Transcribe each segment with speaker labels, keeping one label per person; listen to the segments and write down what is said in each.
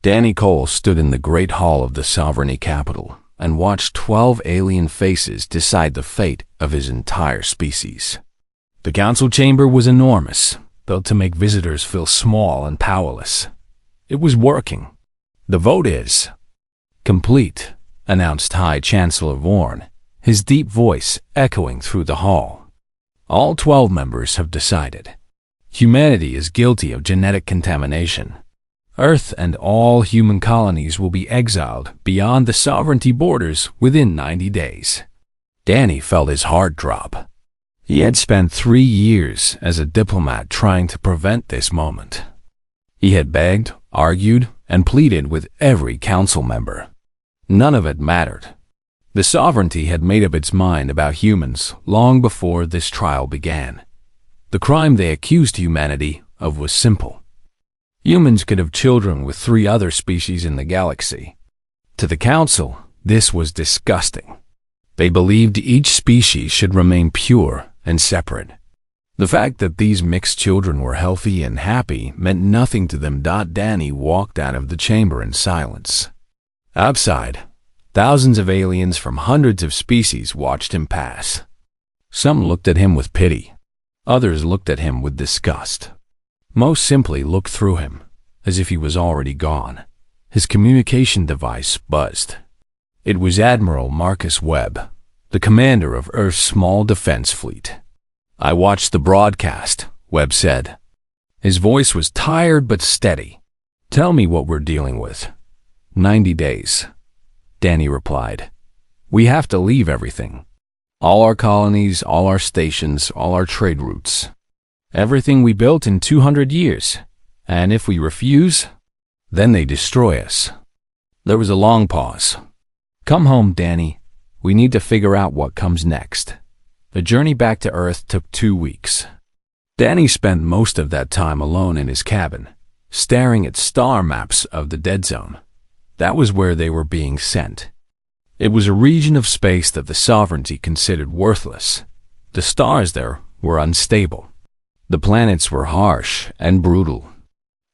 Speaker 1: Danny Cole stood in the great hall of the sovereignty capital and watched 12 alien faces decide the fate of his entire species. The council chamber was enormous, built to make visitors feel small and powerless. It was working. The vote is complete, announced High Chancellor Vorn, his deep voice echoing through the hall. All 12 members have decided. Humanity is guilty of genetic contamination. Earth and all human colonies will be exiled beyond the sovereignty borders within 90 days. Danny felt his heart drop. He had spent 3 years as a diplomat trying to prevent this moment. He had begged, argued, and pleaded with every council member. None of it mattered. The sovereignty had made up its mind about humans long before this trial began. The crime they accused humanity of was simple. Humans could have children with 3 other species in the galaxy. To the council, this was disgusting. They believed each species should remain pure and separate. The fact that these mixed children were healthy and happy meant nothing to them. Danny walked out of the chamber in silence. Outside, thousands of aliens from hundreds of species watched him pass. Some looked at him with pity. Others looked at him with disgust. Most simply looked through him, as if he was already gone. His communication device buzzed. It was Admiral Marcus Webb, the commander of Earth's small defense fleet. "I watched the broadcast," Webb said. His voice was tired but steady. "Tell me what we're dealing with." 90 days, Danny replied. "We have to leave everything. All our colonies, all our stations, all our trade routes. Everything we built in 200 years. And if we refuse, then they destroy us." There was a long pause. "Come home, Danny. We need to figure out what comes next." The journey back to Earth took 2 weeks. Danny spent most of that time alone in his cabin, staring at star maps of the dead zone. That was where they were being sent. It was a region of space that the sovereignty considered worthless. The stars there were unstable. The planets were harsh and brutal.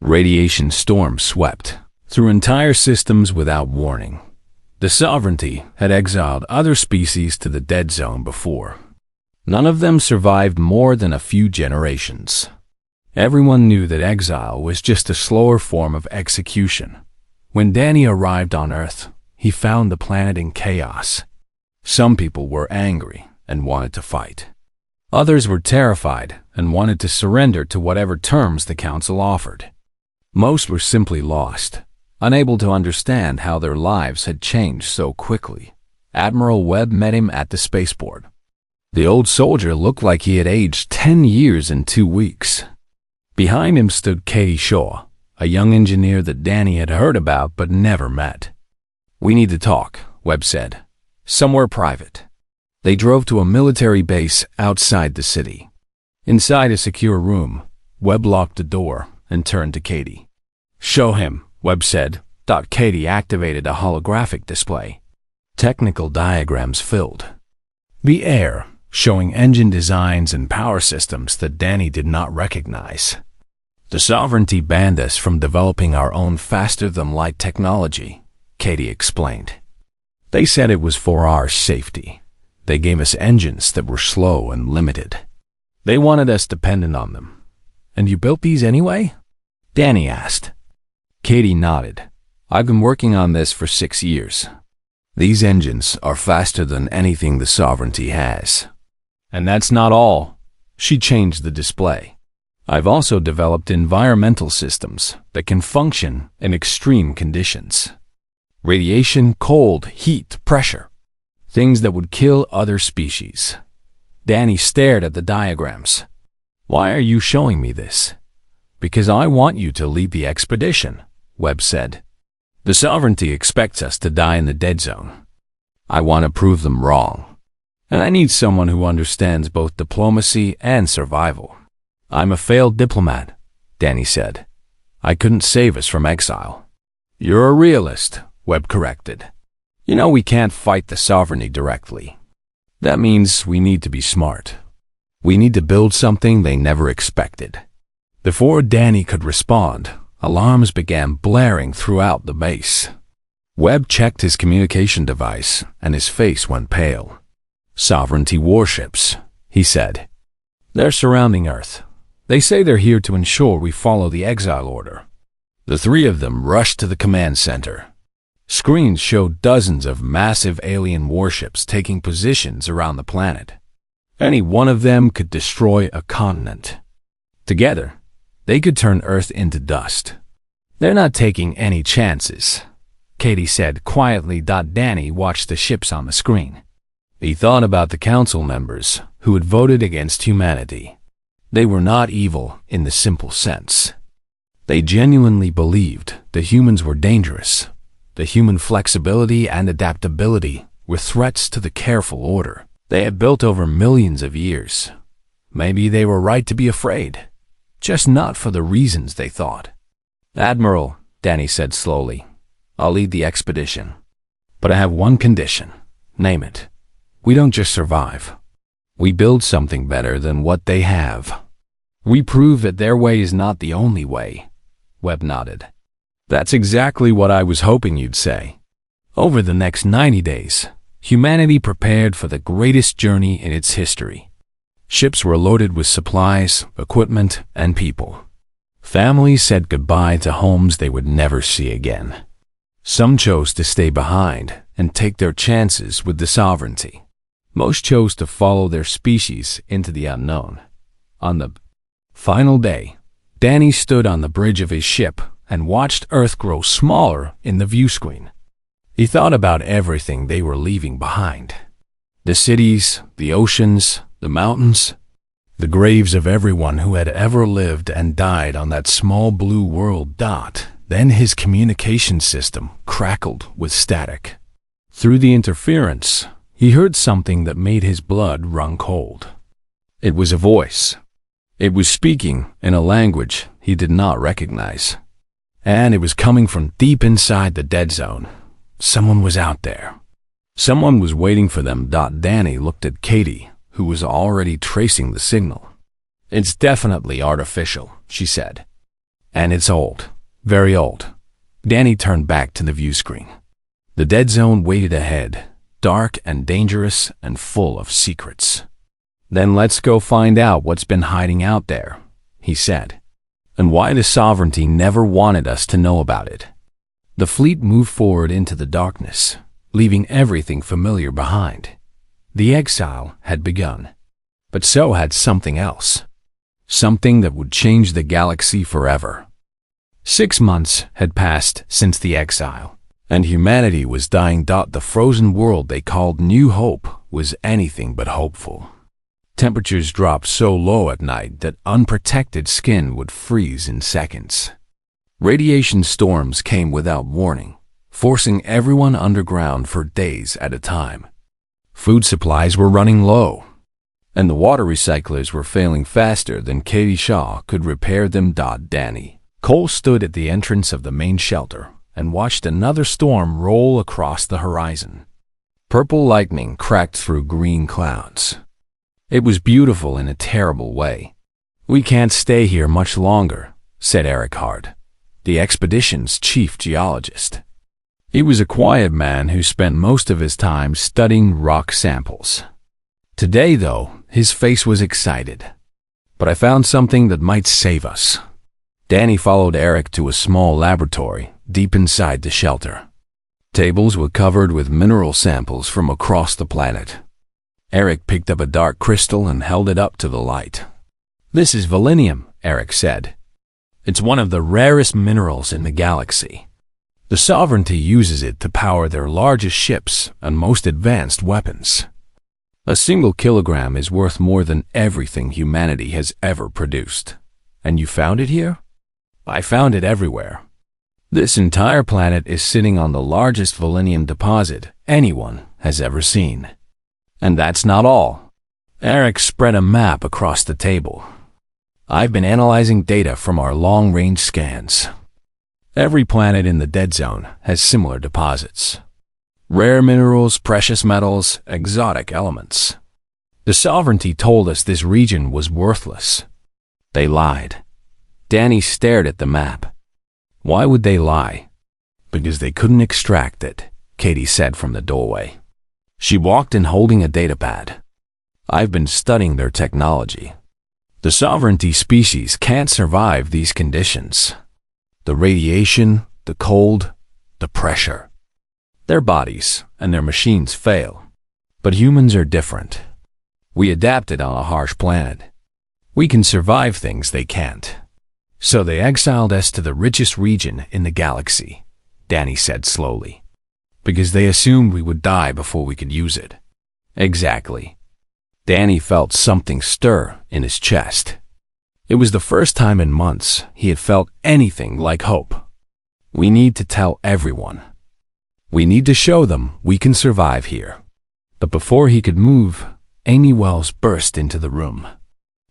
Speaker 1: Radiation storms swept through entire systems without warning. The sovereignty had exiled other species to the dead zone before. None of them survived more than a few generations. Everyone knew that exile was just a slower form of execution. When Danny arrived on Earth, he found the planet in chaos. Some people were angry and wanted to fight. Others were terrified and wanted to surrender to whatever terms the council offered. Most were simply lost, unable to understand how their lives had changed so quickly. Admiral Webb met him at the spaceport. The old soldier looked like he had aged 10 years in 2 weeks. Behind him stood Katie Shaw, a young engineer that Danny had heard about but never met. "We need to talk," Webb said. "Somewhere private." They drove to a military base outside the city. Inside a secure room, Webb locked the door and turned to Katie. "Show him," Webb said. Katie activated a holographic display. Technical diagrams filled the air, showing engine designs and power systems that Danny did not recognize. "The sovereignty banned us from developing our own faster-than-light technology," Katie explained. "They said it was for our safety. They gave us engines that were slow and limited. They wanted us dependent on them." "And you built these anyway?" Danny asked. Katie nodded. "I've been working on this for 6 years. These engines are faster than anything the sovereignty has. And that's not all." She changed the display. "I've also developed environmental systems that can function in extreme conditions. Radiation, cold, heat, pressure. Things that would kill other species." Danny stared at the diagrams. "Why are you showing me this?" "Because I want you to lead the expedition," Webb said. "The sovereignty expects us to die in the dead zone. I want to prove them wrong. And I need someone who understands both diplomacy and survival." "I'm a failed diplomat," Danny said. "I couldn't save us from exile." "You're a realist," Webb corrected. "You know we can't fight the sovereignty directly. That means we need to be smart. We need to build something they never expected." Before Danny could respond, Alarms began blaring throughout the base. Webb checked his communication device, and his face went pale. "Sovereignty warships," he said. "They're surrounding Earth. They say they're here to ensure we follow the exile order." The three of them rushed to the command center. Screens showed dozens of massive alien warships taking positions around the planet. Any one of them could destroy a continent. Together, they could turn Earth into dust. "They're not taking any chances," Katie said quietly. Danny watched the ships on the screen. He thought about the council members who had voted against humanity. They were not evil in the simple sense. They genuinely believed the humans were dangerous. The human flexibility and adaptability were threats to the careful order they had built over millions of years. Maybe they were right to be afraid, just not for the reasons they thought. "Admiral," Danny said slowly, "I'll lead the expedition. But I have one condition. Name it. We don't just survive. We build something better than what they have. We prove that their way is not the only way." Webb nodded. "That's exactly what I was hoping you'd say." Over the next 90 days, humanity prepared for the greatest journey in its history. Ships were loaded with supplies, equipment, and people. Families said goodbye to homes they would never see again. Some chose to stay behind and take their chances with the sovereignty. Most chose to follow their species into the unknown. On the final day, Danny stood on the bridge of his ship and watched Earth grow smaller in the view screen. He thought about everything they were leaving behind. The cities, the oceans, the mountains, the graves of everyone who had ever lived and died on that small blue world dot. Then his communication system crackled with static. Through the interference, he heard something that made his blood run cold. It was a voice. It was speaking in a language he did not recognize. And it was coming from deep inside the dead zone. Someone was out there. Someone was waiting for them. Danny looked at Katie, who was already tracing the signal. "It's definitely artificial," she said. "And it's old. Very old." Danny turned back to the view screen. The dead zone waited ahead, dark and dangerous and full of secrets. "Then let's go find out what's been hiding out there," he said, "and why the sovereignty never wanted us to know about it." The fleet moved forward into the darkness, leaving everything familiar behind. The exile had begun, but so had something else. Something that would change the galaxy forever. 6 months had passed since the exile, and humanity was dying. The frozen world they called New Hope was anything but hopeful. Temperatures dropped so low at night that unprotected skin would freeze in seconds. Radiation storms came without warning, forcing everyone underground for days at a time. Food supplies were running low, and the water recyclers were failing faster than Katie Shaw could repair them. Danny Cole stood at the entrance of the main shelter and watched another storm roll across the horizon. Purple lightning cracked through green clouds. It was beautiful in a terrible way. "We can't stay here much longer," said Eric Hart, the expedition's chief geologist. He was a quiet man who spent most of his time studying rock samples. Today, though, his face was excited. "But I found something that might save us." Danny followed Eric to a small laboratory deep inside the shelter. Tables were covered with mineral samples from across the planet. Eric picked up a dark crystal and held it up to the light. "This is Valinium," Eric said. "It's one of the rarest minerals in the galaxy. The Sovereignty uses it to power their largest ships and most advanced weapons. A single kilogram is worth more than everything humanity has ever produced. And you found it here?" "I found it everywhere. This entire planet is sitting on the largest Valinium deposit anyone has ever seen. And that's not all." Eric spread a map across the table. "I've been analyzing data from our long-range scans. Every planet in the dead zone has similar deposits. Rare minerals, precious metals, exotic elements. The Sovereignty told us this region was worthless. They lied." Danny stared at the map. Why would they lie? Because they couldn't extract it, Katie said from the doorway. She walked in holding a datapad. I've been studying their technology. The sovereignty species can't survive these conditions. The radiation, the cold, the pressure. Their bodies and their machines fail. But humans are different. We adapted on a harsh planet. We can survive things they can't. So they exiled us to the richest region in the galaxy, Danny said slowly. Because they assumed we would die before we could use it. Exactly. Danny felt something stir in his chest. It was the first time in months he had felt anything like hope. We need to tell everyone. We need to show them we can survive here. But before he could move, Amy Wells burst into the room.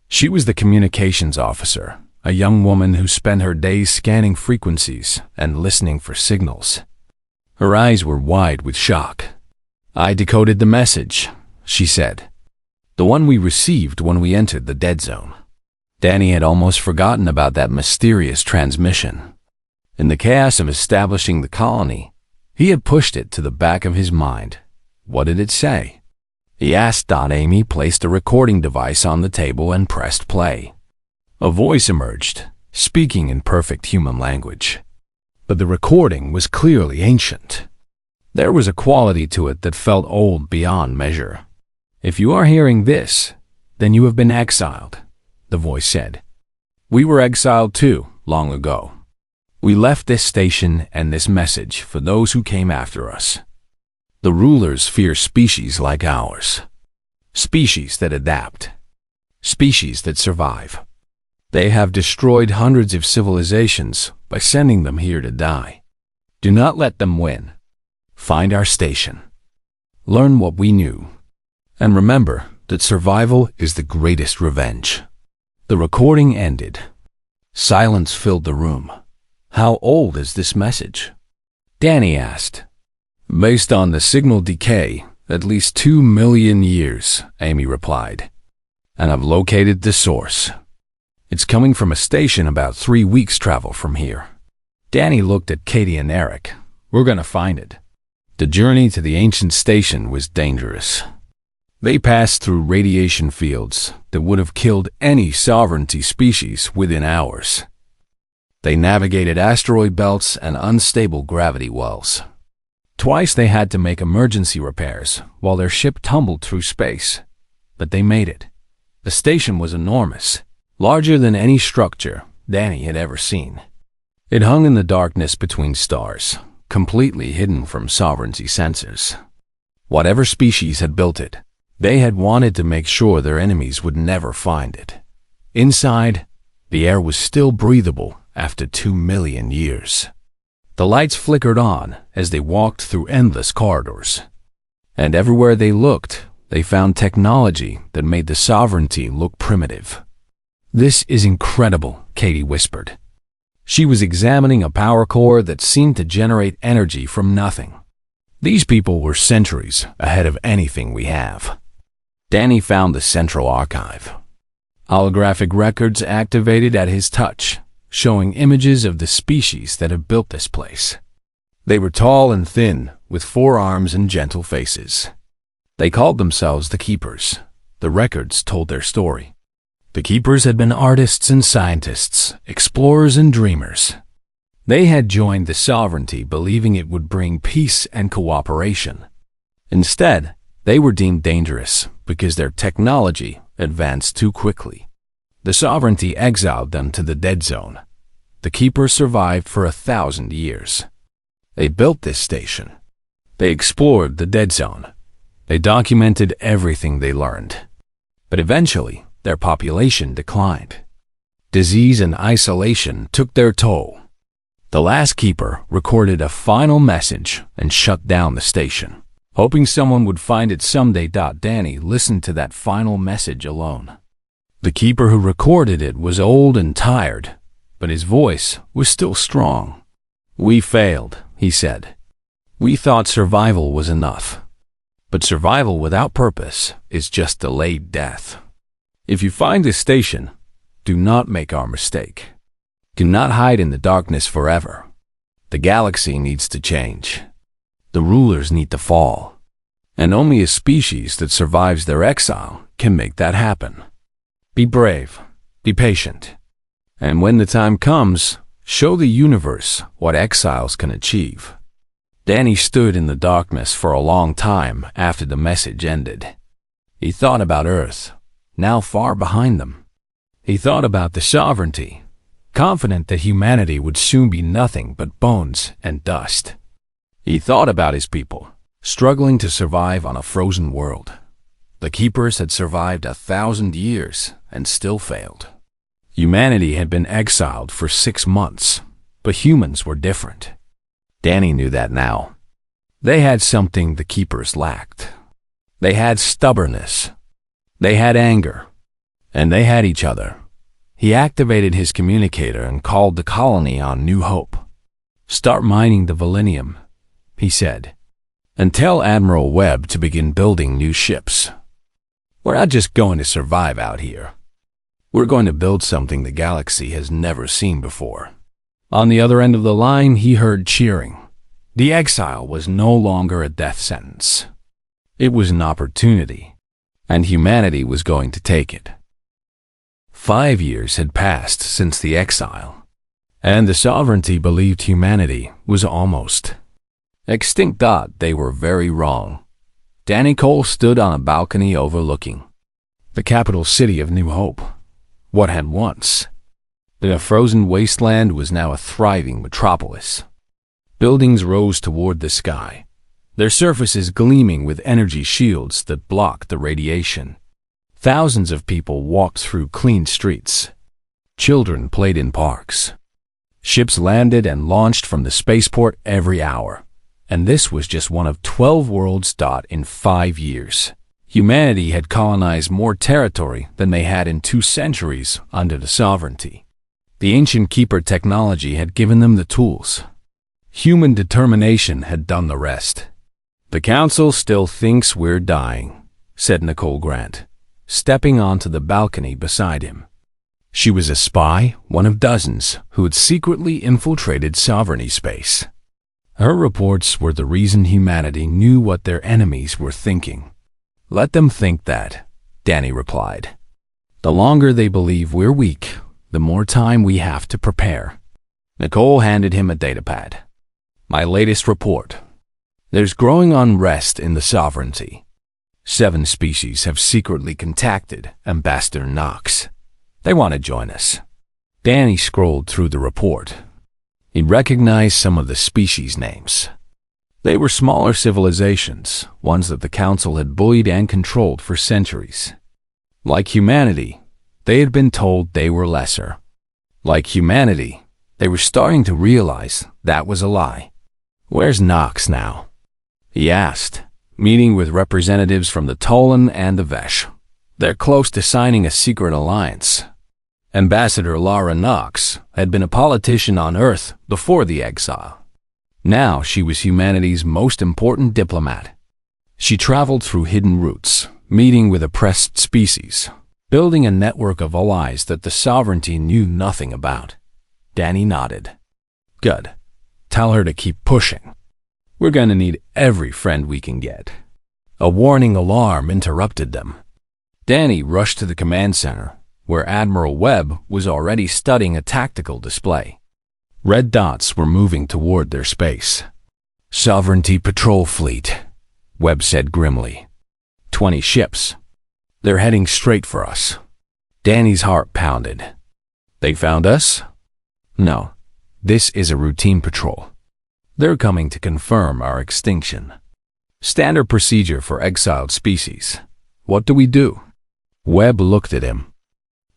Speaker 1: She was the communications officer, a young woman who spent her days scanning frequencies and listening for signals. Her eyes were wide with shock. I decoded the message, she said. The one we received when we entered the dead zone. Danny had almost forgotten about that mysterious transmission. In the chaos of establishing the colony, he had pushed it to the back of his mind. What did it say? He asked. Amy placed a recording device on the table and pressed play. A voice emerged, speaking in perfect human language. But the recording was clearly ancient. There was a quality to it that felt old beyond measure. If you are hearing this, then you have been exiled, the voice said. We were exiled too, long ago. We left this station and this message for those who came after us. The rulers fear species like ours. Species that adapt. Species that survive. They have destroyed hundreds of civilizations by sending them here to die. Do not let them win. Find our station. Learn what we knew. And remember that survival is the greatest revenge. The recording ended. Silence filled the room. How old is this message? Danny asked. Based on the signal decay, at least 2 million years, Amy replied. And I've located the source. It's coming from a station about 3 weeks' travel from here. Danny looked at Katie and Eric. We're gonna find it. The journey to the ancient station was dangerous. They passed through radiation fields that would have killed any sovereignty species within hours. They navigated asteroid belts and unstable gravity wells. Twice they had to make emergency repairs while their ship tumbled through space. But they made it. The station was enormous, larger than any structure Danny had ever seen. It hung in the darkness between stars, completely hidden from sovereignty sensors. Whatever species had built it, they had wanted to make sure their enemies would never find it. Inside, the air was still breathable after 2 million years. The lights flickered on as they walked through endless corridors. And everywhere they looked, they found technology that made the sovereignty look primitive. This is incredible, Katie whispered. She was examining a power core that seemed to generate energy from nothing. These people were centuries ahead of anything we have. Danny found the central archive. Holographic records activated at his touch, showing images of the species that had built this place. They were tall and thin, with 4 arms and gentle faces. They called themselves the Keepers. The records told their story. The Keepers had been artists and scientists, explorers and dreamers. They had joined the sovereignty believing it would bring peace and cooperation. Instead, they were deemed dangerous because their technology advanced too quickly. The sovereignty exiled them to the dead zone. The Keepers survived for 1,000 years. They built this station. They explored the dead zone. They documented everything they learned. But eventually, their population declined. Disease and isolation took their toll. The last Keeper recorded a final message and shut down the station, hoping someone would find it someday. Danny listened to that final message alone. The Keeper who recorded it was old and tired, but his voice was still strong. We failed, he said. We thought survival was enough. But survival without purpose is just delayed death. If you find this station, do not make our mistake. Do not hide in the darkness forever. The galaxy needs to change. The rulers need to fall. And only a species that survives their exile can make that happen. Be brave. Be patient. And when the time comes, show the universe what exiles can achieve. Danny stood in the darkness for a long time after the message ended. He thought about Earth, now far behind them. He thought about the sovereignty, confident that humanity would soon be nothing but bones and dust. He thought about his people, struggling to survive on a frozen world. The Keepers had survived 1,000 years and still failed. Humanity had been exiled for 6 months, but humans were different. Danny knew that now. They had something the Keepers lacked. They had stubbornness. They had anger. And they had each other. He activated his communicator and called the colony on New Hope. "Start mining the Valinium," he said, "and tell Admiral Webb to begin building new ships. We're not just going to survive out here. We're going to build something the galaxy has never seen before." On the other end of the line, he heard cheering. The exile was no longer a death sentence. It was an opportunity, and humanity was going to take it. 5 years had passed since the exile, and the sovereignty believed humanity was almost extinct. They were very wrong. Danny Cole stood on a balcony overlooking the capital city of New Hope. What had once been a frozen wasteland was now a thriving metropolis. Buildings rose toward the sky, their surfaces gleaming with energy shields that blocked the radiation. Thousands of people walked through clean streets. Children played in parks. Ships landed and launched from the spaceport every hour. And this was just one of 12 worlds. In 5 years, humanity had colonized more territory than they had in 2 centuries under the sovereignty. The ancient Keeper technology had given them the tools. Human determination had done the rest. "The Council still thinks we're dying," said Nicole Grant, stepping onto the balcony beside him. She was a spy, one of dozens, who had secretly infiltrated sovereignty space. Her reports were the reason humanity knew what their enemies were thinking. "Let them think that," Danny replied. "The longer they believe we're weak, the more time we have to prepare." Nicole handed him a datapad. "My latest report. There's growing unrest in the sovereignty. 7 species have secretly contacted Ambassador Knox. They want to join us." Danny scrolled through the report. He recognized some of the species names. They were smaller civilizations, ones that the Council had bullied and controlled for centuries. Like humanity, they had been told they were lesser. Like humanity, they were starting to realize that was a lie. "Where's Knox now?" he asked, meeting with representatives from the Tolan and the Vesh. "They're close to signing a secret alliance." Ambassador Lara Knox had been a politician on Earth before the exile. Now she was humanity's most important diplomat. She traveled through hidden routes, meeting with oppressed species, building a network of allies that the sovereignty knew nothing about. Danny nodded. "Good. Tell her to keep pushing. We're going to need every friend we can get." A warning alarm interrupted them. Danny rushed to the command center, where Admiral Webb was already studying a tactical display. Red dots were moving toward their space. "Sovereignty patrol fleet," Webb said grimly. 20 ships. They're heading straight for us. Danny's heart pounded. "They found us?" "No. This is a routine patrol. They're coming to confirm our extinction. Standard procedure for exiled species. What do we do?" Webb looked at him.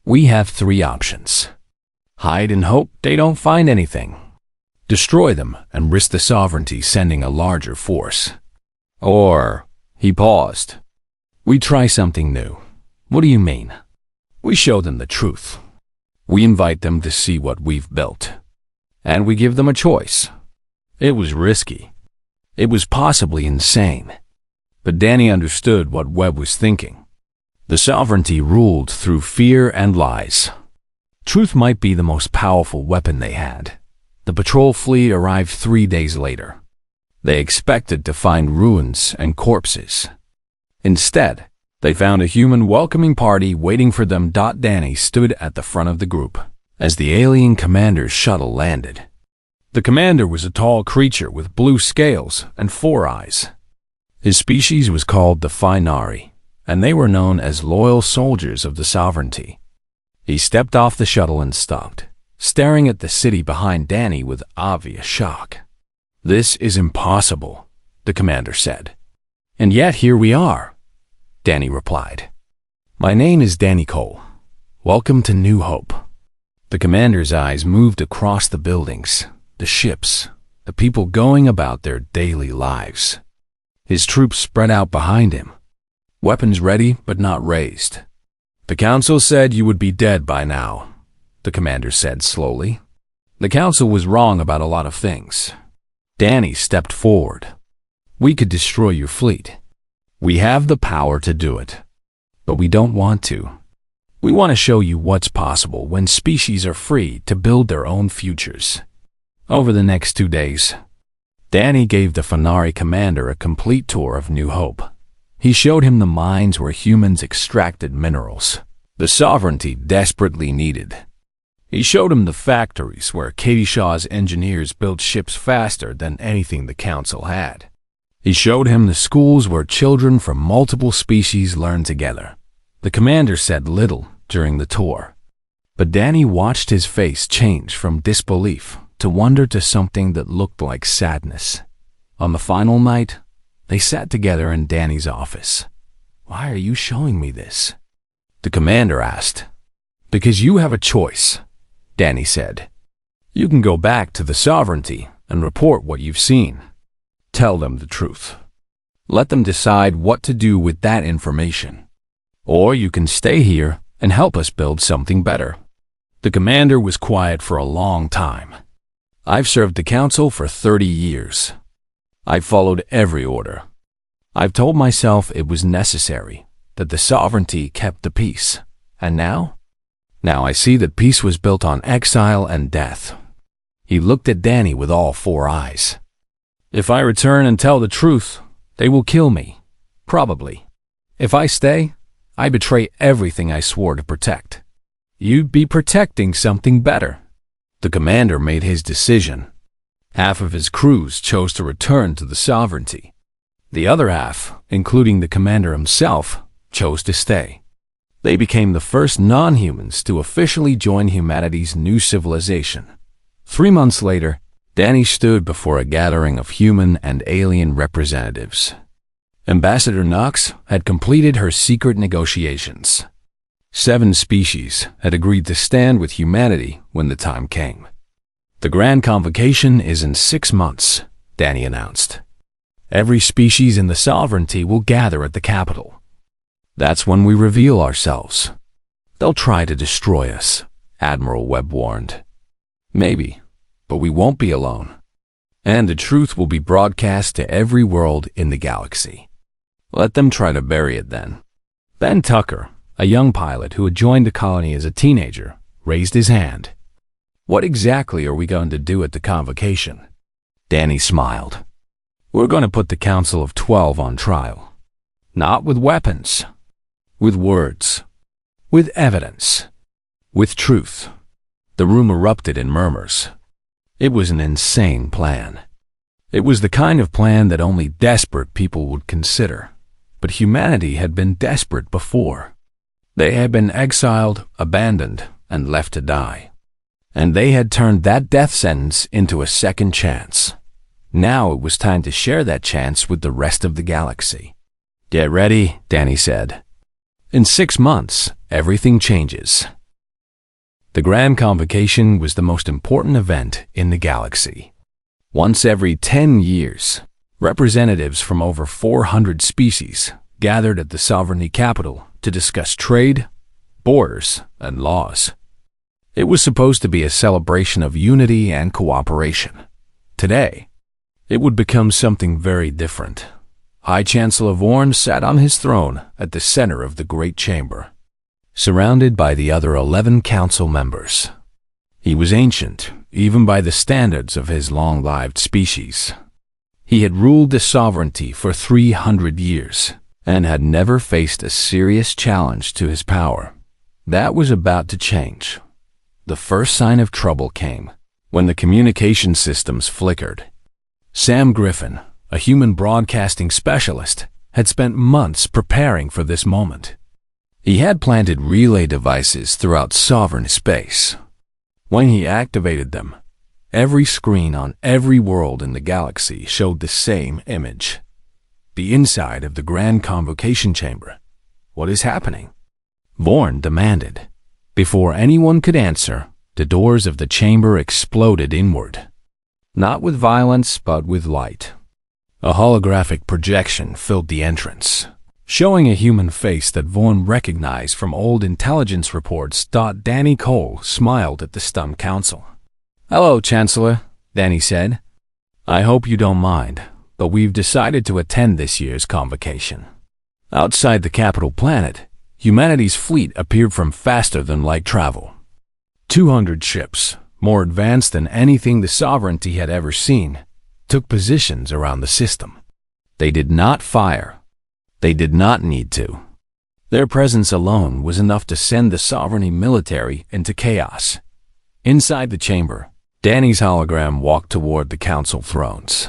Speaker 1: "We have 3 options. Hide and hope they don't find anything. Destroy them and risk the sovereignty sending a larger force. Or," he paused, "we try something new." "What do you mean?" "We show them the truth. We invite them to see what we've built. And we give them a choice." It was risky. It was possibly insane. But Danny understood what Webb was thinking. The sovereignty ruled through fear and lies. Truth might be the most powerful weapon they had. The patrol fleet arrived 3 days later. They expected to find ruins and corpses. Instead, they found a human welcoming party waiting for them. Danny stood at the front of the group as the alien commander's shuttle landed. The commander was a tall creature with blue scales and 4 eyes. His species was called the Finari, and they were known as loyal soldiers of the sovereignty. He stepped off the shuttle and stopped, staring at the city behind Danny with obvious shock. "This is impossible," the commander said. "And yet here we are," Danny replied. "My name is Danny Cole. Welcome to New Hope." The commander's eyes moved across the buildings, the ships, the people going about their daily lives. His troops spread out behind him, weapons ready but not raised. "The council said you would be dead by now," the commander said slowly. "The council was wrong about a lot of things." Danny stepped forward. "We could destroy your fleet. We have the power to do it, but we don't want to. We want to show you what's possible when species are free to build their own futures." Over the next 2 days, Danny gave the Finari commander a complete tour of New Hope. He showed him the mines where humans extracted minerals the sovereignty desperately needed. He showed him the factories where Katie Shaw's engineers built ships faster than anything the council had. He showed him the schools where children from multiple species learned together. The commander said little during the tour, but Danny watched his face change from disbelief to wonder to something that looked like sadness. On the final night, they sat together in Danny's office. "Why are you showing me this?" the commander asked. "Because you have a choice," Danny said. "You can go back to the sovereignty and report what you've seen. Tell them the truth. Let them decide what to do with that information. Or you can stay here and help us build something better." The commander was quiet for a long time. "I've served the council for 30 years. I've followed every order. I've told myself it was necessary, that the sovereignty kept the peace. And now? Now I see that peace was built on exile and death." He looked at Danny with all 4 eyes. "If I return and tell the truth, they will kill me. Probably. If I stay, I betray everything I swore to protect." "You'd be protecting something better." The commander made his decision. Half of his crews chose to return to the sovereignty. The other half, including the commander himself, chose to stay. They became the first non-humans to officially join humanity's new civilization. 3 months later, Danny stood before a gathering of human and alien representatives. Ambassador Knox had completed her secret negotiations. 7 species had agreed to stand with humanity when the time came. "The Grand Convocation is in 6 months," Danny announced. "Every species in the sovereignty will gather at the capital. That's when we reveal ourselves. They'll try to destroy us," Admiral Webb warned. "Maybe, but we won't be alone. And the truth will be broadcast to every world in the galaxy. Let them try to bury it then." Ben Tucker, a young pilot who had joined the colony as a teenager, raised his hand. "What exactly are we going to do at the convocation?" Danny smiled. "We're going to put the Council of 12 on trial. Not with weapons. With words. With evidence. With truth." The room erupted in murmurs. It was an insane plan. It was the kind of plan that only desperate people would consider. But humanity had been desperate before. They had been exiled, abandoned, and left to die. And they had turned that death sentence into a second chance. Now it was time to share that chance with the rest of the galaxy. "Get ready," Danny said. "In 6 months, everything changes." The Grand Convocation was the most important event in the galaxy. Once every 10 years, representatives from over 400 species gathered at the sovereignty capital to discuss trade, borders, and laws. It was supposed to be a celebration of unity and cooperation. Today, it would become something very different. High Chancellor Vorn sat on his throne at the center of the Great Chamber. surrounded by the other 11 council members. He was ancient, even by the standards of his long-lived species. He had ruled the sovereignty for 300 years and had never faced a serious challenge to his power. That was about to change. The first sign of trouble came when the communication systems flickered. Sam Griffin, a human broadcasting specialist, had spent months preparing for this moment. He had planted relay devices throughout sovereign space. When he activated them, every screen on every world in the galaxy showed the same image. The inside of the Grand Convocation Chamber. What is happening? Vorn demanded. Before anyone could answer, the doors of the chamber exploded inward. Not with violence, but with light. A holographic projection filled the entrance, showing a human face that Vorn recognized from old intelligence reports. Danny Cole smiled at the stunned council. "Hello, Chancellor," Danny said. "I hope you don't mind, but we've decided to attend this year's convocation." Outside the capital planet, humanity's fleet appeared from faster-than-light travel. 200 ships, more advanced than anything the sovereignty had ever seen, took positions around the system. They did not fire. They did not need to. Their presence alone was enough to send the sovereignty military into chaos. Inside the chamber, Danny's hologram walked toward the council thrones.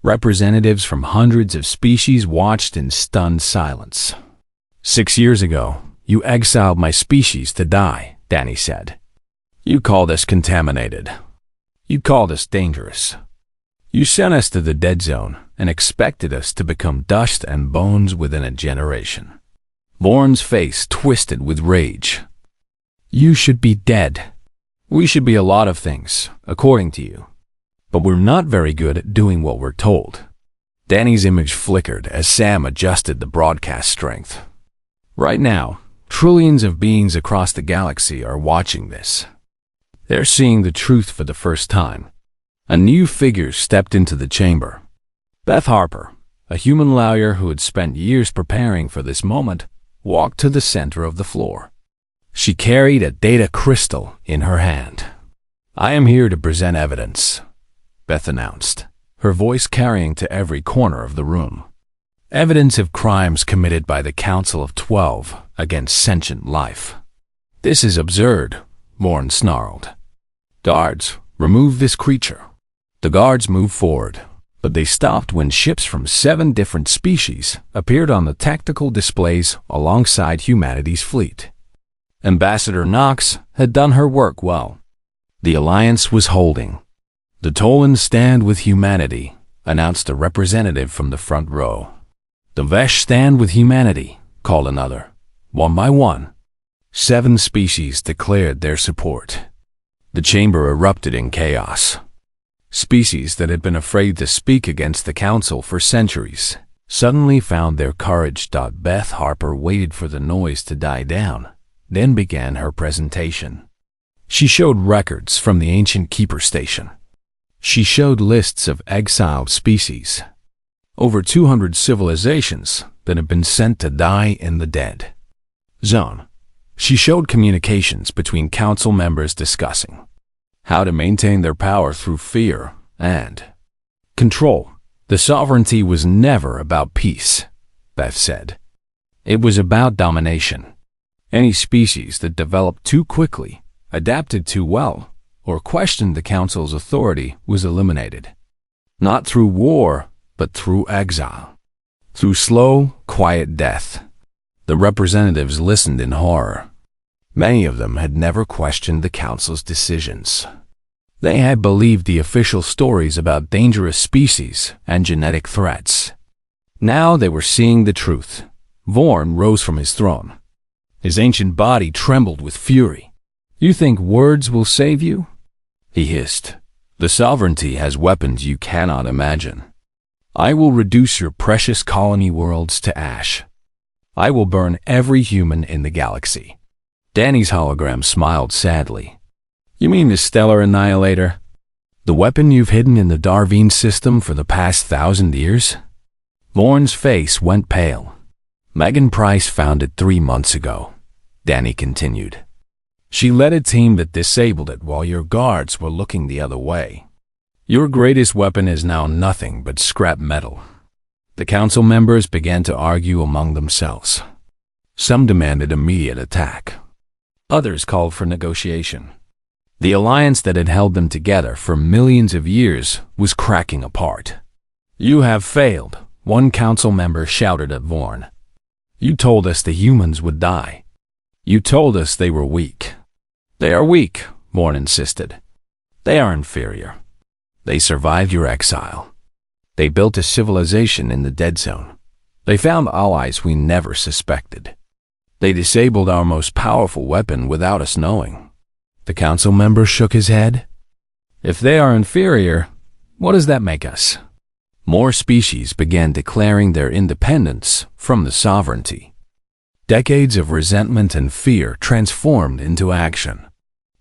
Speaker 1: Representatives from hundreds of species watched in stunned silence. "6 years ago, you exiled my species to die," Danny said. "You called us contaminated. You called us dangerous. You sent us to the dead zone and expected us to become dust and bones within a generation." Vorn's face twisted with rage. "You should be dead. We should be a lot of things, according to you. But we're not very good at doing what we're told." Danny's image flickered as Sam adjusted the broadcast strength. Right now, trillions of beings across the galaxy are watching this. They're seeing the truth for the first time. A new figure stepped into the chamber. Beth Harper, a human lawyer who had spent years preparing for this moment, walked to the center of the floor. She carried a data crystal in her hand. "I am here to present evidence," Beth announced, her voice carrying to every corner of the room. "Evidence of crimes committed by the Council of 12 against sentient life." "This is absurd," Vorn snarled. "Guards, remove this creature." The guards moved forward, but they stopped when ships from 7 different species appeared on the tactical displays alongside humanity's fleet. Ambassador Knox had done her work well. The alliance was holding. "The Tolan stand with humanity," announced a representative from the front row. "The Vesh stand with humanity," called another. One by one, 7 species declared their support. The chamber erupted in chaos. Species that had been afraid to speak against the council for centuries suddenly found their courage. Beth Harper waited for the noise to die down, then began her presentation. She showed records from the ancient Keeper Station. She showed lists of exiled species, over 200 civilizations that had been sent to die in the dead zone. She showed communications between council members discussing how to maintain their power through fear and control. The sovereignty was never about peace, Beth said. It was about domination. Any species that developed too quickly, adapted too well, or questioned the council's authority was eliminated. Not through war, but through exile. Through slow, quiet death. The representatives listened in horror. Many of them had never questioned the council's decisions. They had believed the official stories about dangerous species and genetic threats. Now they were seeing the truth. Vorn rose from his throne. His ancient body trembled with fury. "You think words will save you?" he hissed. "The sovereignty has weapons you cannot imagine. I will reduce your precious colony worlds to ash. I will burn every human in the galaxy." Danny's hologram smiled sadly. "You mean the Stellar Annihilator? The weapon you've hidden in the Darwin system for the past 1,000 years?" Vorn's face went pale. "Megan Price found it 3 months ago. Danny continued. She led a team that disabled it while your guards were looking the other way. Your greatest weapon is now nothing but scrap metal. The council members began to argue among themselves. Some demanded immediate attack. Others called for negotiation. The alliance that had held them together for millions of years was cracking apart. You have failed, one council member shouted at Vorn. You told us the humans would die. You told us they were weak. They are weak, Vorn insisted. They are inferior. They survived your exile. They built a civilization in the dead zone. They found allies we never suspected. They disabled our most powerful weapon without us knowing. The council member shook his head. If they are inferior, what does that make us? More species began declaring their independence from the sovereignty. Decades of resentment and fear transformed into action.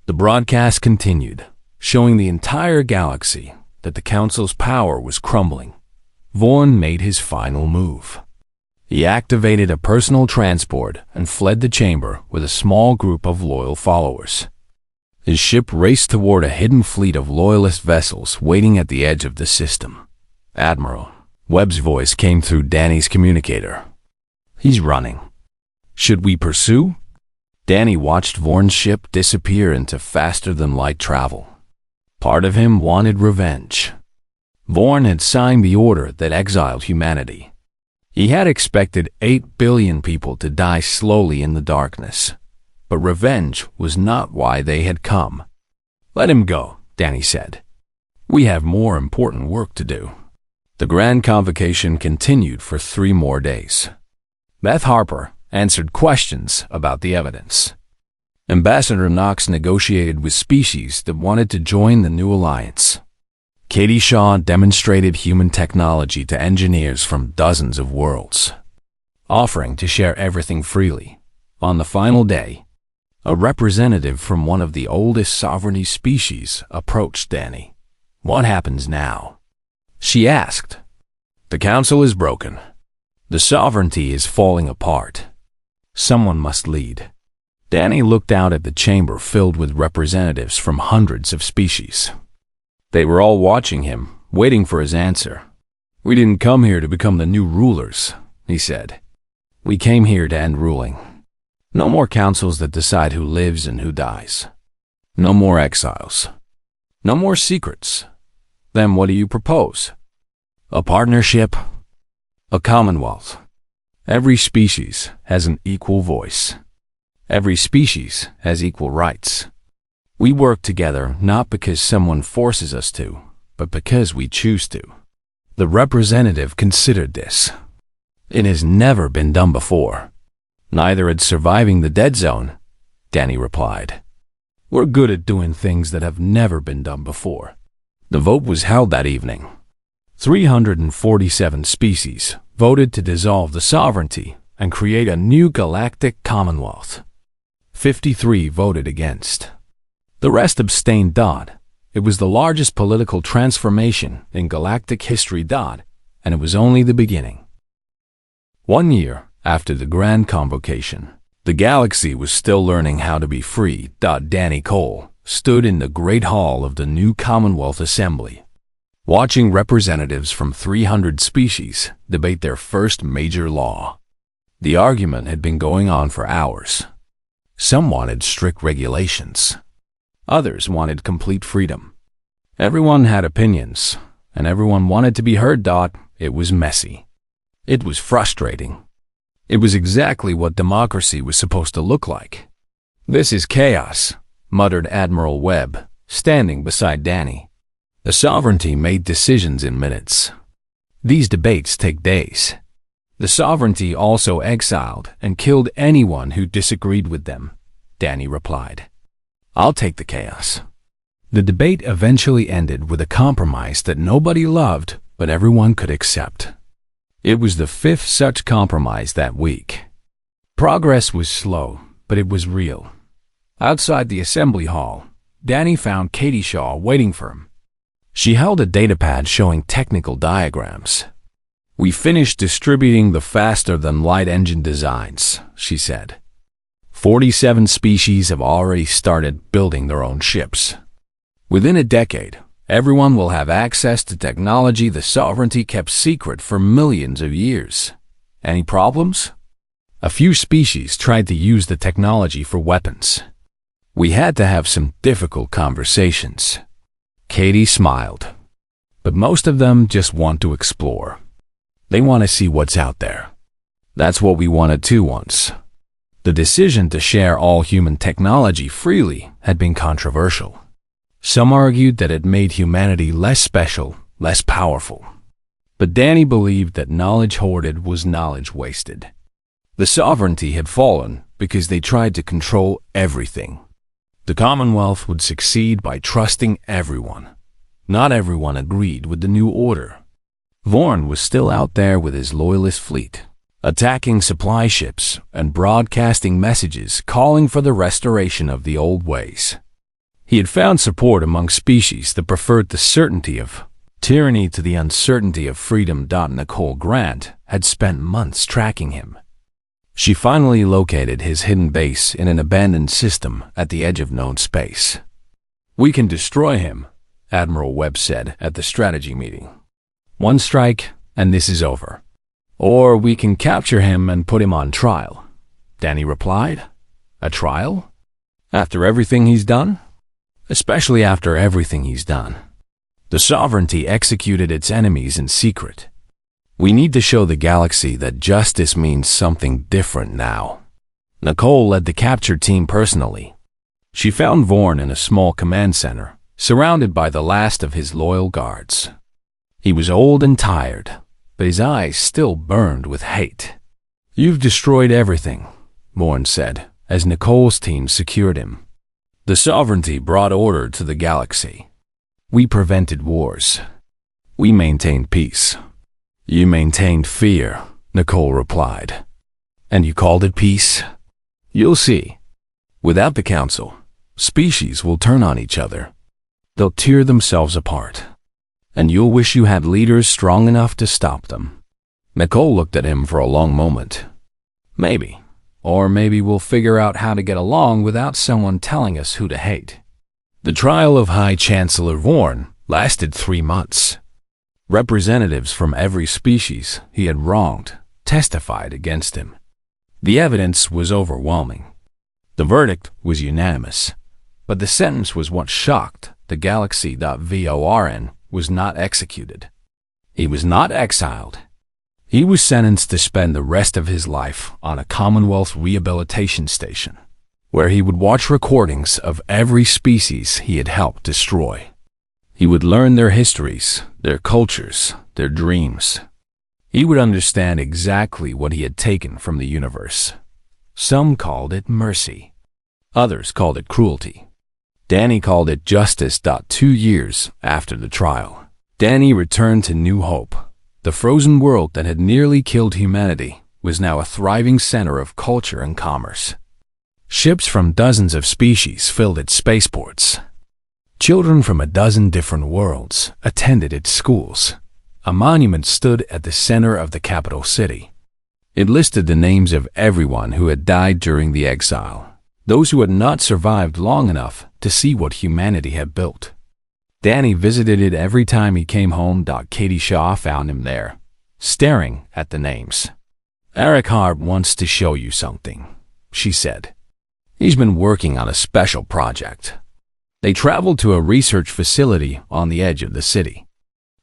Speaker 1: The broadcast continued, showing the entire galaxy that the Council's power was crumbling. Vorn made his final move. He activated a personal transport and fled the chamber with a small group of loyal followers. His ship raced toward a hidden fleet of loyalist vessels waiting at the edge of the system. Admiral, Webb's voice came through Danny's communicator. He's running. Should we pursue? Danny watched Vorn's ship disappear into faster-than-light travel. Part of him wanted revenge. Vorn had signed the order that exiled humanity. He had expected 8 billion people to die slowly in the darkness. But revenge was not why they had come. Let him go, Danny said. We have more important work to do. The Grand Convocation continued for 3 more days. Beth Harper answered questions about the evidence. Ambassador Knox negotiated with species that wanted to join the new alliance. Katie Shaw demonstrated human technology to engineers from dozens of worlds, offering to share everything freely. On the final day, a representative from one of the oldest sovereignty species approached Danny. What happens now? She asked. The council is broken. The sovereignty is falling apart. Someone must lead. Danny looked out at the chamber filled with representatives from hundreds of species. They were all watching him, waiting for his answer. We didn't come here to become the new rulers, he said. We came here to end ruling. No more councils that decide who lives and who dies. No more exiles. No more secrets. Then what do you propose? A partnership? A commonwealth? Every species has an equal voice. Every species has equal rights. We work together not because someone forces us to, but because we choose to. The representative considered this. It has never been done before. Neither had surviving the dead zone, Danny replied. We're good at doing things that have never been done before. The vote was held that evening. 347 species voted to dissolve the sovereignty and create a new galactic commonwealth. 53 voted against. The rest abstained. It was the largest political transformation in galactic history. And it was only the beginning. 1 year after the Grand Convocation, the galaxy was still learning how to be free. Danny Cole stood in the Great Hall of the new Commonwealth Assembly, watching representatives from 300 species debate their first major law. The argument had been going on for hours. Some wanted strict regulations. Others wanted complete freedom. Everyone had opinions, and everyone wanted to be heard. It was messy. It was frustrating. It was exactly what democracy was supposed to look like. This is chaos, muttered Admiral Webb, standing beside Danny. The sovereignty made decisions in minutes. These debates take days. The sovereignty also exiled and killed anyone who disagreed with them, Danny replied. I'll take the chaos. The debate eventually ended with a compromise that nobody loved, but everyone could accept. It was the 5th such compromise that week. Progress was slow, but it was real. Outside the assembly hall, Danny found Katie Shaw waiting for him. She held a datapad showing technical diagrams. We finished distributing the faster-than-light engine designs, she said. 47 species have already started building their own ships. Within a decade, everyone will have access to technology the sovereignty kept secret for millions of years. Any problems? A few species tried to use the technology for weapons. We had to have some difficult conversations. Katie smiled. But most of them just want to explore. They want to see what's out there. That's what we wanted too once. The decision to share all human technology freely had been controversial. Some argued that it made humanity less special, less powerful. But Danny believed that knowledge hoarded was knowledge wasted. The sovereignty had fallen because they tried to control everything. The Commonwealth would succeed by trusting everyone. Not everyone agreed with the new order. Vorn was still out there with his loyalist fleet, attacking supply ships and broadcasting messages calling for the restoration of the old ways. He had found support among species that preferred the certainty of tyranny to the uncertainty of freedom. Nicole Grant had spent months tracking him. She finally located his hidden base in an abandoned system at the edge of known space. "We can destroy him," Admiral Webb said at the strategy meeting. "One strike, and this is over. Or we can capture him and put him on trial," Danny replied. "A trial? After everything he's done?" "Especially after everything he's done. The sovereignty executed its enemies in secret. We need to show the galaxy that justice means something different now." Nicole led the capture team personally. She found Vorn in a small command center, surrounded by the last of his loyal guards. He was old and tired, but his eyes still burned with hate. "You've destroyed everything," Vorn said, as Nicole's team secured him. "The sovereignty brought order to the galaxy. We prevented wars. We maintained peace." "You maintained fear," Nicole replied. "And you called it peace? You'll see. Without the Council, species will turn on each other. They'll tear themselves apart. And you'll wish you had leaders strong enough to stop them." Nicole looked at him for a long moment. "Maybe. Or maybe we'll figure out how to get along without someone telling us who to hate." The trial of High Chancellor Vorn lasted 3 months. Representatives from every species he had wronged testified against him. The evidence was overwhelming. The verdict was unanimous, but the sentence was what shocked the galaxy. Vorn was not executed. He was not exiled. He was sentenced to spend the rest of his life on a Commonwealth rehabilitation station, where he would watch recordings of every species he had helped destroy. He would learn their histories, their cultures, their dreams. He would understand exactly what he had taken from the universe. Some called it mercy. Others called it cruelty. Danny called it justice. 2 years after the trial, Danny returned to New Hope. The frozen world that had nearly killed humanity was now a thriving center of culture and commerce. Ships from dozens of species filled its spaceports. Children from a dozen different worlds attended its schools. A monument stood at the center of the capital city. It listed the names of everyone who had died during the exile, those who had not survived long enough to see what humanity had built. Danny visited it every time he came home. Katie Shaw found him there, staring at the names. "Eric Harb wants to show you something," she said. "He's been working on a special project." They traveled to a research facility on the edge of the city.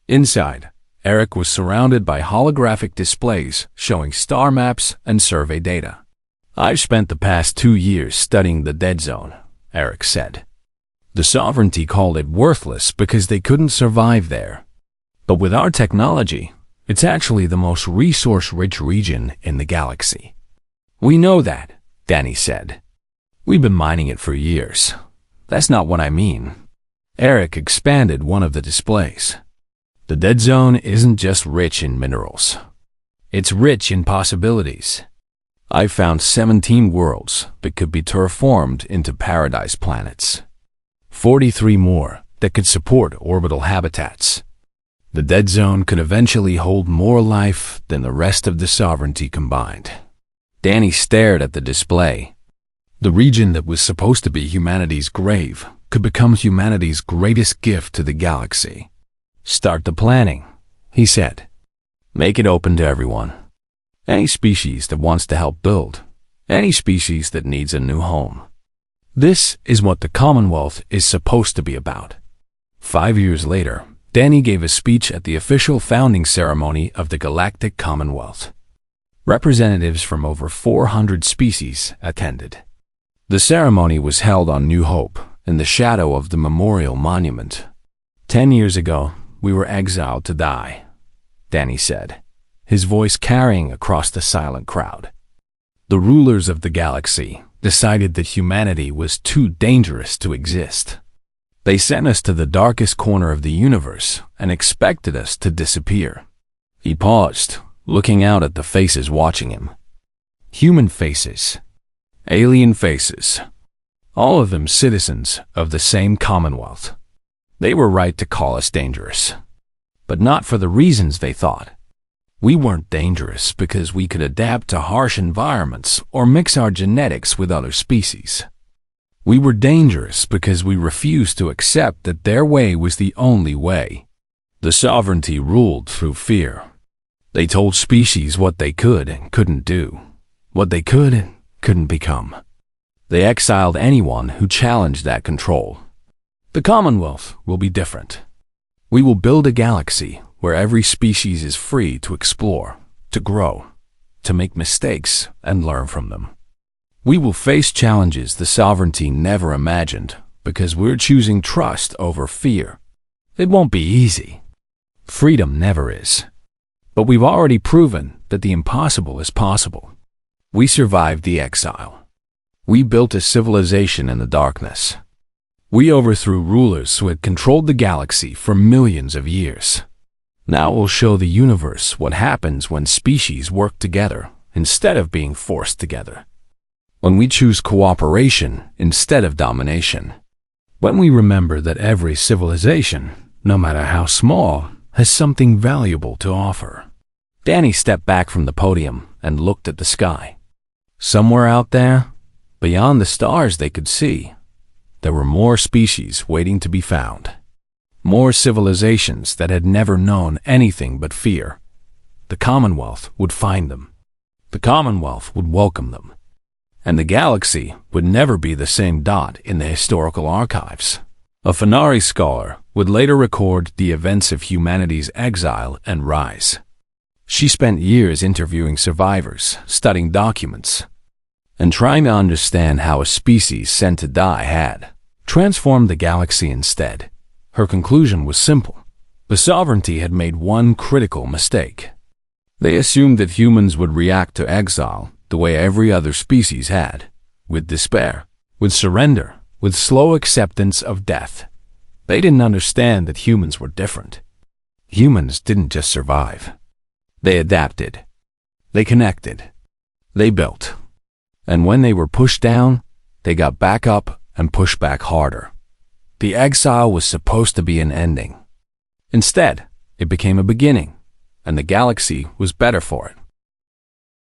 Speaker 1: Inside, Eric was surrounded by holographic displays showing star maps and survey data. "I've spent the past 2 years studying the dead zone," Eric said. "The sovereignty called it worthless because they couldn't survive there. But with our technology, it's actually the most resource-rich region in the galaxy." "We know that," Danny said. "We've been mining it for years. That's not what I mean." Eric expanded one of the displays. "The dead zone isn't just rich in minerals. It's rich in possibilities. I found 17 worlds that could be terraformed into paradise planets. 43 more that could support orbital habitats. The dead zone could eventually hold more life than the rest of the sovereignty combined." Danny stared at the display. The region that was supposed to be humanity's grave could become humanity's greatest gift to the galaxy. "Start the planning," he said. "Make it open to everyone. Any species that wants to help build. Any species that needs a new home." This is what the Commonwealth is supposed to be about. 5 years later, Danny gave a speech at the official founding ceremony of the Galactic Commonwealth. Representatives from over 400 species attended. The ceremony was held on New Hope, in the shadow of the memorial monument. 10 years ago, we were exiled to die," Danny said, his voice carrying across the silent crowd. "The rulers of the galaxy decided that humanity was too dangerous to exist. They sent us to the darkest corner of the universe and expected us to disappear." He paused, looking out at the faces watching him. Human faces. Alien faces. All of them citizens of the same Commonwealth. They were right to call us dangerous. But not for the reasons they thought. We weren't dangerous because we could adapt to harsh environments or mix our genetics with other species. We were dangerous because we refused to accept that their way was the only way. The sovereignty ruled through fear. They told species what they could and couldn't do, what they could and couldn't become. They exiled anyone who challenged that control. The Commonwealth will be different. We will build a galaxy where every species is free to explore, to grow, to make mistakes and learn from them. We will face challenges the sovereignty never imagined because we're choosing trust over fear. It won't be easy. Freedom never is. But we've already proven that the impossible is possible. We survived the exile. We built a civilization in the darkness. We overthrew rulers who had controlled the galaxy for millions of years. Now we'll show the universe what happens when species work together instead of being forced together. When we choose cooperation instead of domination. When we remember that every civilization, no matter how small, has something valuable to offer. Danny stepped back from the podium and looked at the sky. Somewhere out there, beyond the stars they could see, there were more species waiting to be found. More civilizations that had never known anything but fear. The Commonwealth would find them. The Commonwealth would welcome them. And the galaxy would never be the same dot in the historical archives. A Fenari scholar would later record the events of humanity's exile and rise. She spent years interviewing survivors, studying documents, and trying to understand how a species sent to die had transformed the galaxy instead. Her conclusion was simple. The sovereignty had made one critical mistake. They assumed that humans would react to exile the way every other species had, with despair, with surrender, with slow acceptance of death. They didn't understand that humans were different. Humans didn't just survive. They adapted. They connected. They built. And when they were pushed down, they got back up and pushed back harder. The exile was supposed to be an ending. Instead, it became a beginning, and the galaxy was better for it.